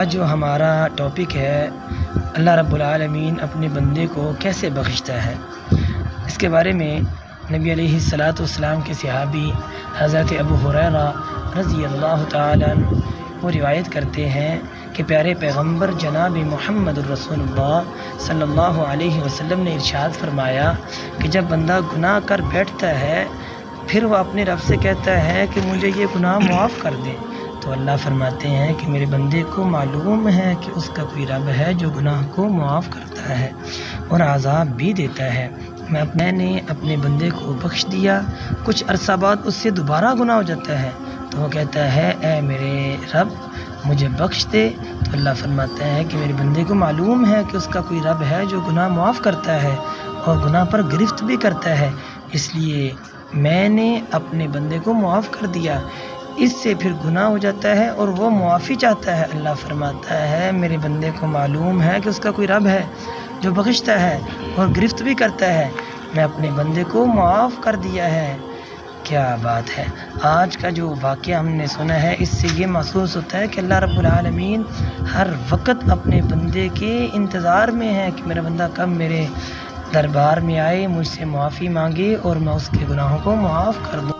جو ہمارا ٹاپک ہے اللہ رب العالمین اپنے بندے کو کیسے بخشتا ہے، اس کے بارے میں نبی علیہ الصلاۃ والسلام کے صحابی حضرت ابو ہریرہ رضی اللہ تعالیٰ عنہ وہ روایت کرتے ہیں کہ پیارے پیغمبر جناب محمد الرسول اللہ صلی اللہ علیہ وسلم نے ارشاد فرمایا کہ جب بندہ گناہ کر بیٹھتا ہے پھر وہ اپنے رب سے کہتا ہے کہ مجھے یہ گناہ معاف کر دے، تو اللہ فرماتے ہیں کہ میرے بندے کو معلوم ہے کہ اس کا کوئی رب ہے جو گناہ کو معاف کرتا ہے اور عذاب بھی دیتا ہے۔ میں نے اپنے بندے کو بخش دیا، کچھ عرصہ بعد اس سے دوبارہ گناہ ہو جاتا ہے تو وہ کہتا ہے اے میرے رب مجھے بخش دے، تو اللہ فرماتا ہے کہ میرے بندے کو معلوم ہے کہ اس کا کوئی رب ہے جو گناہ معاف کرتا ہے اور گناہ پر گرفت بھی کرتا ہے، اس لیے میں نے اپنے بندے کو معاف کر دیا۔ اس سے پھر گناہ ہو جاتا ہے اور وہ معافی چاہتا ہے، اللہ فرماتا ہے میرے بندے کو معلوم ہے کہ اس کا کوئی رب ہے جو بخشتا ہے اور گرفت بھی کرتا ہے، میں اپنے بندے کو معاف کر دیا ہے۔ کیا بات ہے! آج کا جو واقعہ ہم نے سنا ہے اس سے یہ محسوس ہوتا ہے کہ اللہ رب العالمین ہر وقت اپنے بندے کے انتظار میں ہے کہ میرا بندہ کب میرے دربار میں آئے، مجھ سے معافی مانگے اور میں اس کے گناہوں کو معاف کر دوں۔